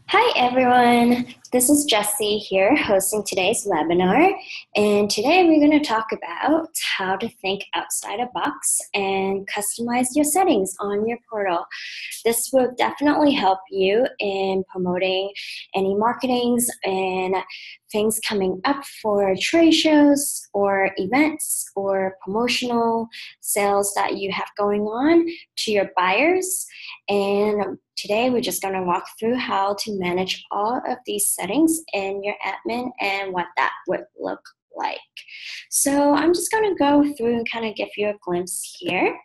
Hi everyone, this is Jessie here hosting today's webinar, and today we're going to talk about how to think outside a box and customize your settings on your portal. This will definitely help you in promoting any marketings and things coming up for trade shows or events or promotional sales that you have going on to your buyers. And today we're just going to walk through how to manage all of these settings in your admin and what that would look like. So I'm just going to go through and kind of give you a glimpse here.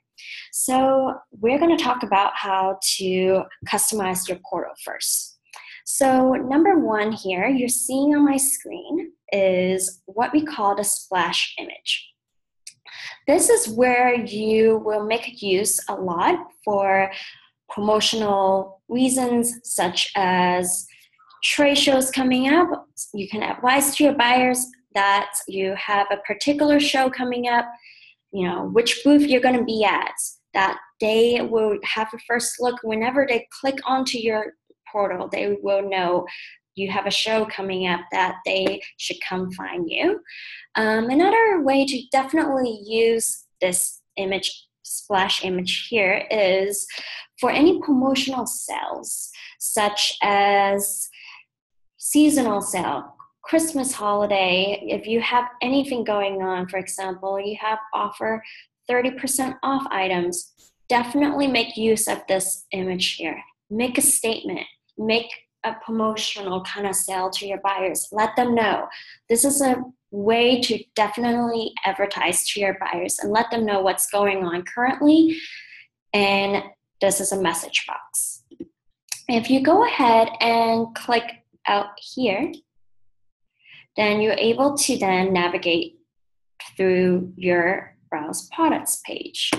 So we're going to talk about how to customize your portal first. So number one here, you're seeing on my screen is what we call the splash image. This is where you will make use a lot for promotional reasons such as trade shows coming up. You can advise to your buyers that you have a particular show coming up, which booth you're going to be at, that they will have a first look. Whenever they click onto your portal, they will know you have a show coming up that they should come find you. Another way to definitely use this image, splash image here, is for any promotional sales, such as seasonal sale, Christmas holiday. If you have anything going on, for example, you have offer 30% off items, definitely make use of this image here. Make a statement, make a promotional kind of sale to your buyers. Let them know. This is a way to definitely advertise to your buyers and let them know what's going on currently. And this is a message box. If you go ahead and click out here, then you're able to then navigate through your Browse Products page.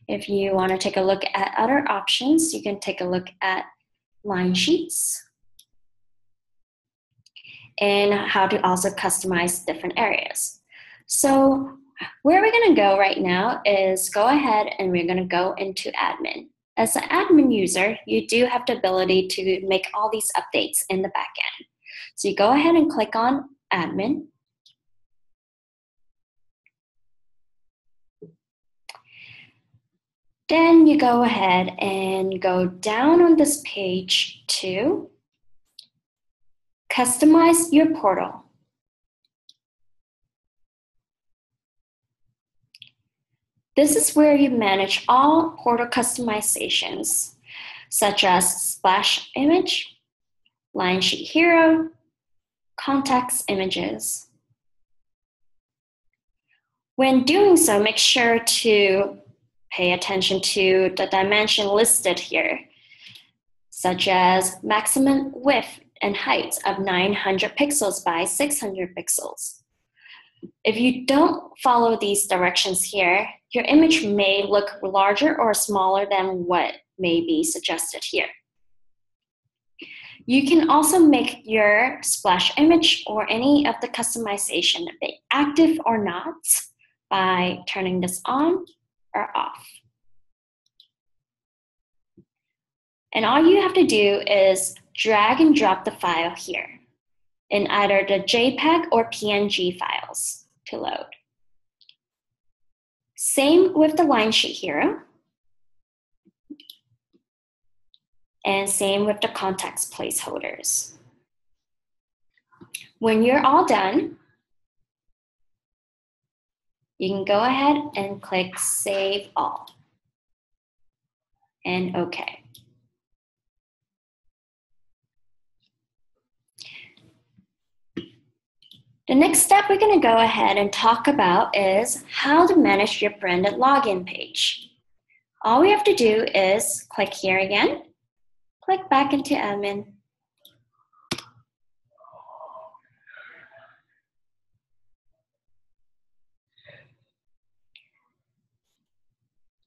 If you want to take a look at other options, you can take a look at line sheets and how to also customize different areas. So where we're going to go right now is go ahead and we're going to go into admin. As an admin user, you do have the ability to make all these updates in the back end. So you go ahead and click on admin. Then you go ahead and go down on this page to customize your portal. This is where you manage all portal customizations, such as splash image, line sheet hero, context images. When doing so, make sure to pay attention to the dimension listed here, such as maximum width and height of 900 pixels by 600 pixels. If you don't follow these directions here, your image may look larger or smaller than what may be suggested here. You can also make your splash image or any of the customization be active or not by turning this on or off. And all you have to do is drag and drop the file here in either the JPEG or PNG files to load. Same with the line sheet hero. And same with the context placeholders. When you're all done, you can go ahead and click Save All and OK. The next step we're going to go ahead and talk about is how to manage your branded login page. All we have to do is click here again, click back into admin.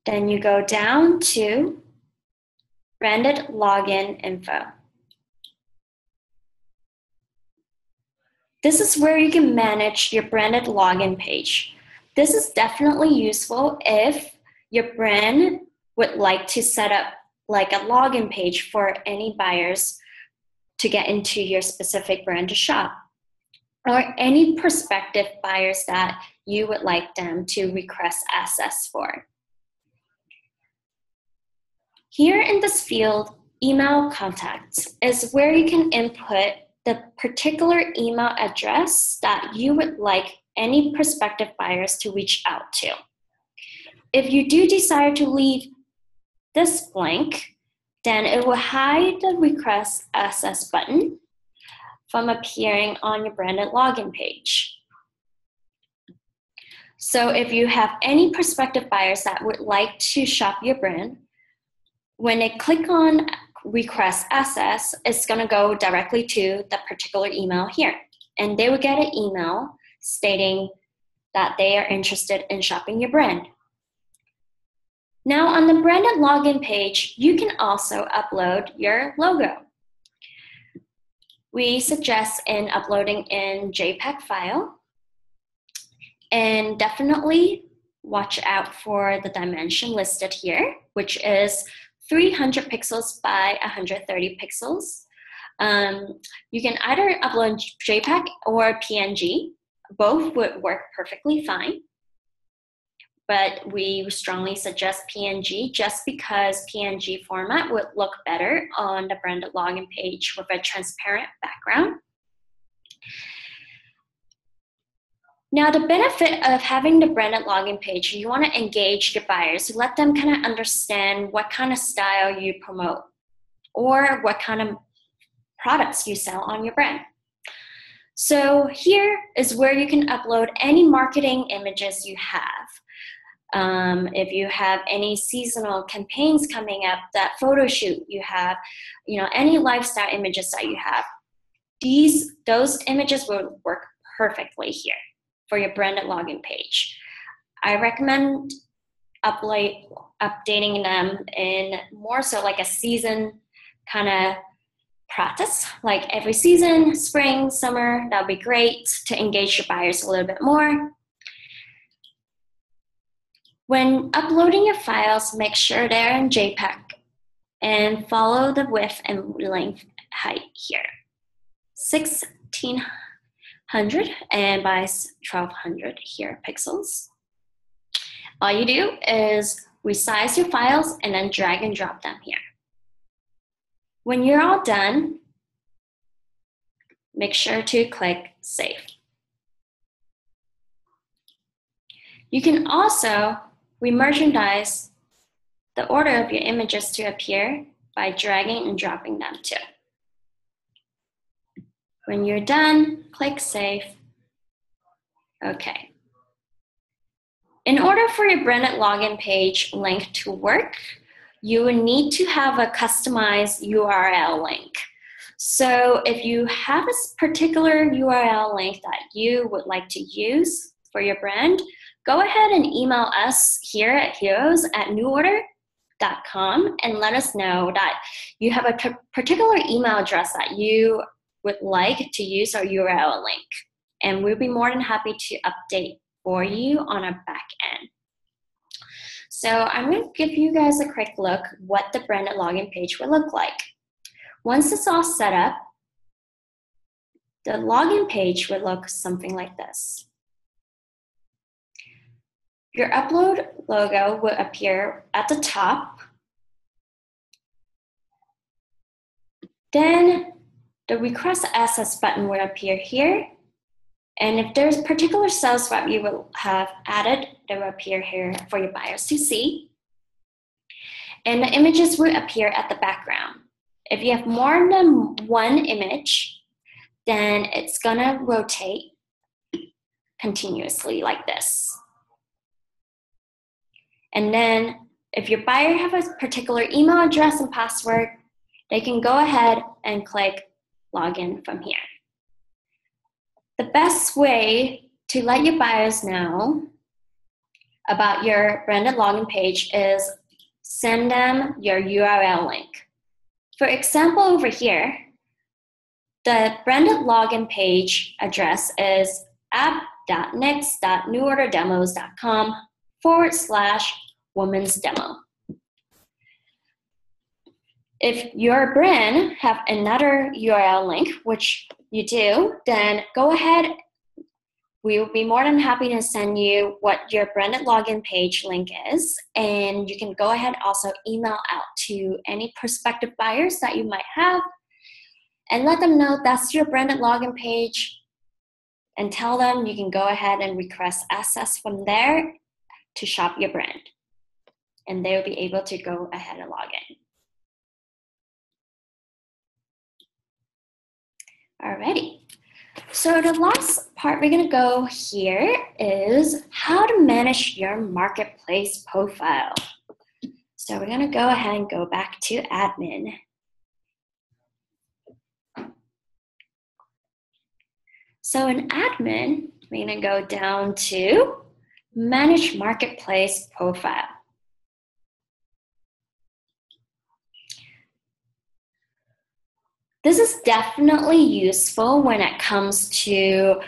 Then you go down to branded login info. This is where you can manage your branded login page. This is definitely useful if your brand would like to set up like a login page for any buyers to get into your specific brand to shop, or any prospective buyers that you would like them to request access for. Here in this field, email contacts is where you can input the particular email address that you would like any prospective buyers to reach out to. If you do desire to leave this blank, then it will hide the request access button from appearing on your branded login page. So if you have any prospective buyers that would like to shop your brand, when they click on request access, it's going to go directly to the particular email here, and they will get an email stating that they are interested in shopping your brand. Now on the branded login page, you can also upload your logo. We suggest in uploading in JPEG file, and definitely watch out for the dimension listed here, which is 300 pixels by 130 pixels. You can either upload JPEG or PNG. Both would work perfectly fine, but we strongly suggest PNG just because PNG format would look better on the branded login page with a transparent background. Now, the benefit of having the branded login page, you want to engage your buyers, let them kind of understand what kind of style you promote or what kind of products you sell on your brand. So here is where you can upload any marketing images you have. If you have any seasonal campaigns coming up, that photo shoot you have, any lifestyle images that you have, those images will work perfectly here for your branded login page. I recommend updating them in more so like a season kind of practice, like every season, spring, summer. That would be great to engage your buyers a little bit more. When uploading your files, make sure they're in JPEG and follow the width and length height here. 1600 and by 1200 here pixels. All you do is resize your files and then drag and drop them here. When you're all done, make sure to click Save. You can also remerchandise the order of your images to appear by dragging and dropping them too. When you're done, click Save. Okay. In order for your branded login page link to work, you will need to have a customized URL link. So if you have a particular URL link that you would like to use for your brand, go ahead and email us here at heroes@neworder.com and let us know that you have a particular email address that you would like to use our URL link. And we'll be more than happy to update for you on our back end. So I'm going to give you guys a quick look what the branded login page will look like. Once it's all set up, the login page will look something like this. Your upload logo will appear at the top. Then the request access button will appear here. And if there's particular sales rep you will have added, they will appear here for your buyers to see. And the images will appear at the background. If you have more than one image, then it's gonna rotate continuously like this. And then if your buyer have a particular email address and password, they can go ahead and click Login from here. The best way to let your buyers know about your branded login page is send them your URL link. For example, over here, the branded login page address is app.next.neworderdemos.com/women's demo. If your brand have another URL link, which you do, then go ahead. We will be more than happy to send you what your branded login page link is. And you can go ahead also email out to any prospective buyers that you might have and let them know that's your branded login page, and tell them you can go ahead and request access from there to shop your brand. And they will be able to go ahead and log in. Alrighty. So the last part we're gonna go here is how to manage your marketplace profile. So we're gonna go ahead and go back to admin. So in admin, we're gonna go down to manage marketplace profile. This is definitely useful when it comes to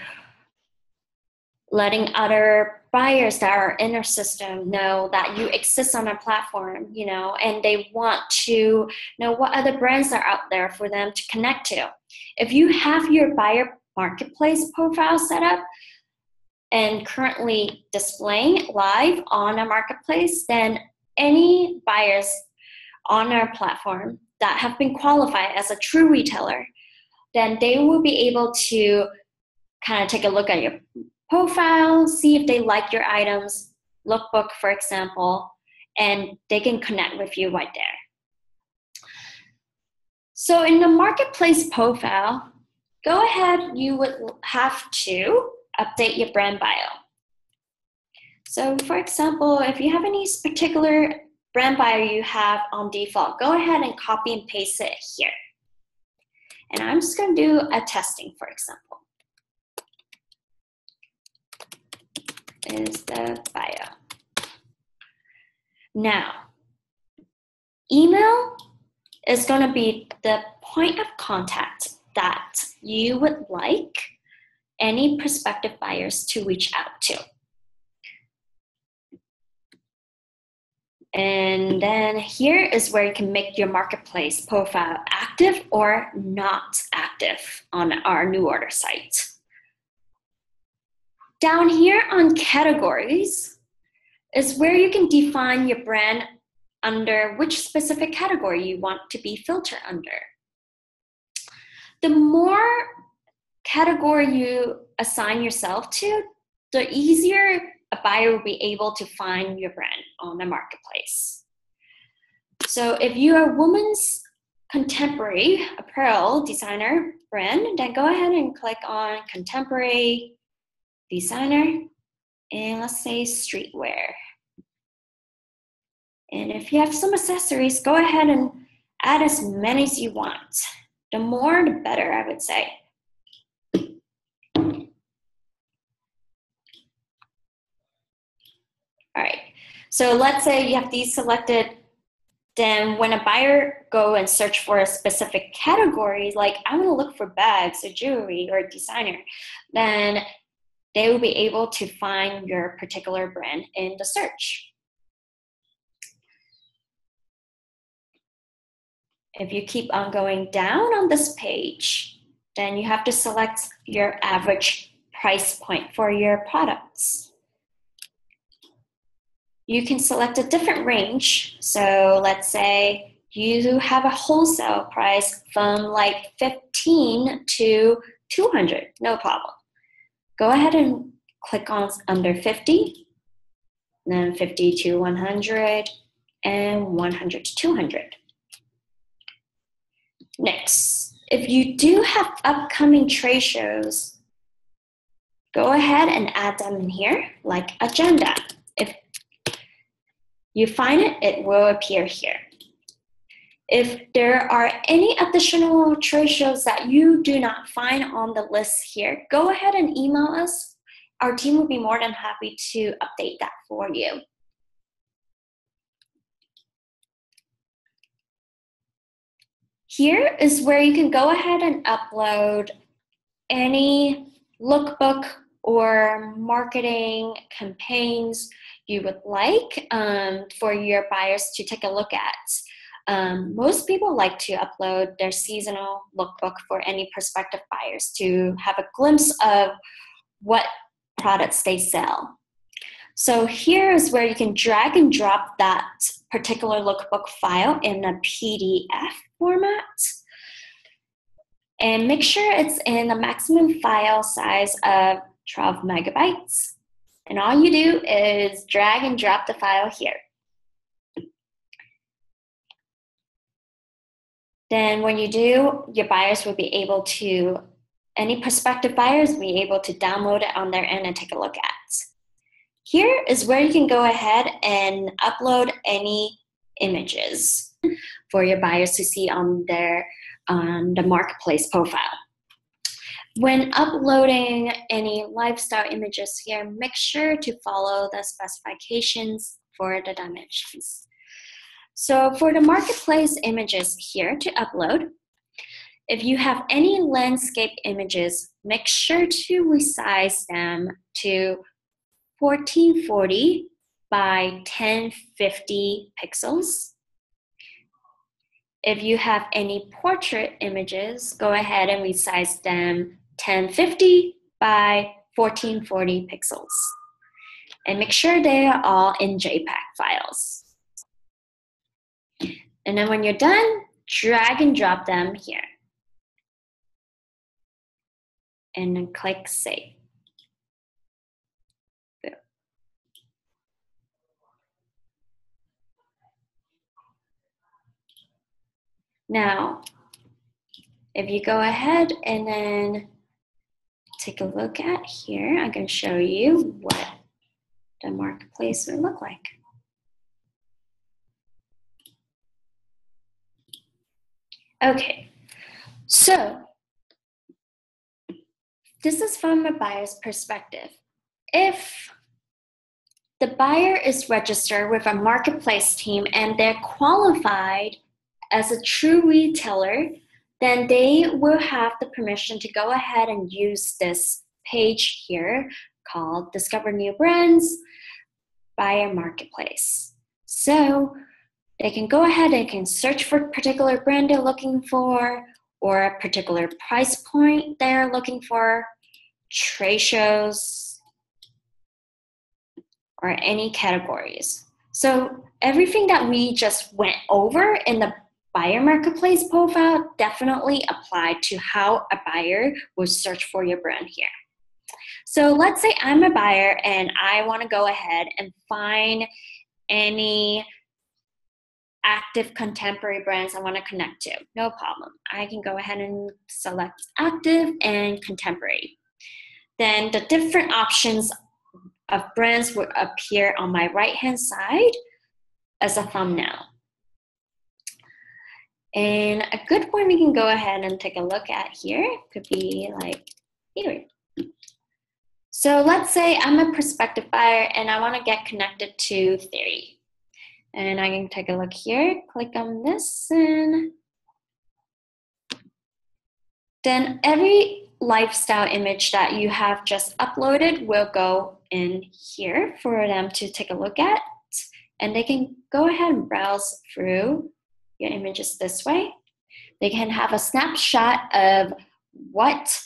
letting other buyers that are in our system know that you exist on our platform, and they want to know what other brands are out there for them to connect to. If you have your buyer marketplace profile set up and currently displaying live on a marketplace, then any buyers on our platform that have been qualified as a true retailer, then they will be able to kind of take a look at your profile, see if they like your items, lookbook, for example, and they can connect with you right there. So in the marketplace profile, go ahead, you would have to update your brand bio. So for example, if you have any particular brand bio you have on default, go ahead and copy and paste it here. And I'm just going to do a testing, for example. Is the bio. Now, email is going to be the point of contact that you would like any prospective buyers to reach out to. And then here is where you can make your marketplace profile active or not active on our new order site. Down here on categories is where you can define your brand under which specific category you want to be filtered under. The more category you assign yourself to, the easier a buyer will be able to find your brand on the marketplace. So if you're a women's contemporary apparel designer brand, then go ahead and click on contemporary designer, and let's say streetwear. And if you have some accessories, go ahead and add as many as you want. The more, the better, I would say. All right, so let's say you have these selected. Then when a buyer go and search for a specific category, like I'm gonna look for bags or jewelry or designer, then they will be able to find your particular brand in the search. If you keep on going down on this page, then you have to select your average price point for your products. You can select a different range. So let's say you have a wholesale price from like 15 to 200, no problem. Go ahead and click on under 50, then 50 to 100, and 100 to 200. Next, if you do have upcoming trade shows, go ahead and add them in here, like agenda. If you find it, it will appear here. If there are any additional trade shows that you do not find on the list here, go ahead and email us. Our team will be more than happy to update that for you. Here is where you can go ahead and upload any lookbook or marketing campaigns you would like for your buyers to take a look at. Most people like to upload their seasonal lookbook for any prospective buyers to have a glimpse of what products they sell. So here is where you can drag and drop that particular lookbook file in a PDF format. And make sure it's in a maximum file size of 12 megabytes. And all you do is drag and drop the file here. Then when you do, your buyers will be able to, any prospective buyers will be able to download it on their end and take a look at. Here is where you can go ahead and upload any images for your buyers to see on the marketplace profile. When uploading any lifestyle images here, make sure to follow the specifications for the dimensions. So for the marketplace images here to upload, if you have any landscape images, make sure to resize them to 1440 by 1050 pixels. If you have any portrait images, go ahead and resize them 1050 by 1440 pixels. And make sure they are all in JPEG files. And then when you're done, drag and drop them here. And then click Save. Boom. Now, if you go ahead and then take a look at here, I can show you what the marketplace would look like. Okay, so this is from a buyer's perspective. If the buyer is registered with a marketplace team and they're qualified as a true retailer, then they will have the permission to go ahead and use this page here called Discover New Brands Buyer Marketplace. So they can go ahead and can search for a particular brand they're looking for, or a particular price point they're looking for, trade shows, or any categories. So everything that we just went over in the buyer marketplace profile definitely applied to how a buyer would search for your brand here. So let's say I'm a buyer and I want to go ahead and find any active contemporary brands I want to connect to. No problem. I can go ahead and select active and contemporary. Then the different options of brands will appear on my right-hand side as a thumbnail. And a good one we can go ahead and take a look at here could be like here. So let's say I'm a prospective buyer and I want to get connected to Theory. And I can take a look here, click on this, and then every lifestyle image that you have just uploaded will go in here for them to take a look at. And they can go ahead and browse through your images this way. They can have a snapshot of what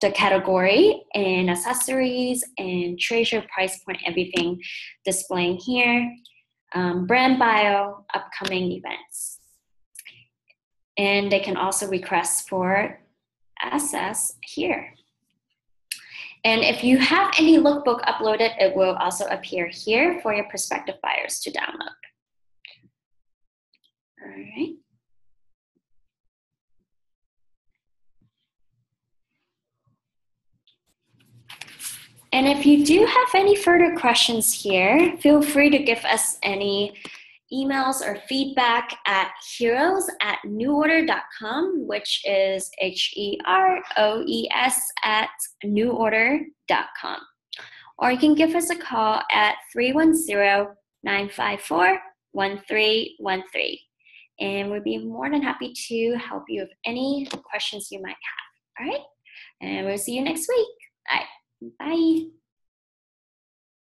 the category and accessories and trade show price point, everything displaying here. Brand bio, upcoming events. And they can also request for access here. And if you have any lookbook uploaded, it will also appear here for your prospective buyers to download. All right. And if you do have any further questions here, feel free to give us any emails or feedback at heroes@neworder.com, which is HEROES@neworder.com. Or you can give us a call at 310-954-1313. And we'd be more than happy to help you with any questions you might have. All right? And we'll see you next week. All right. Bye.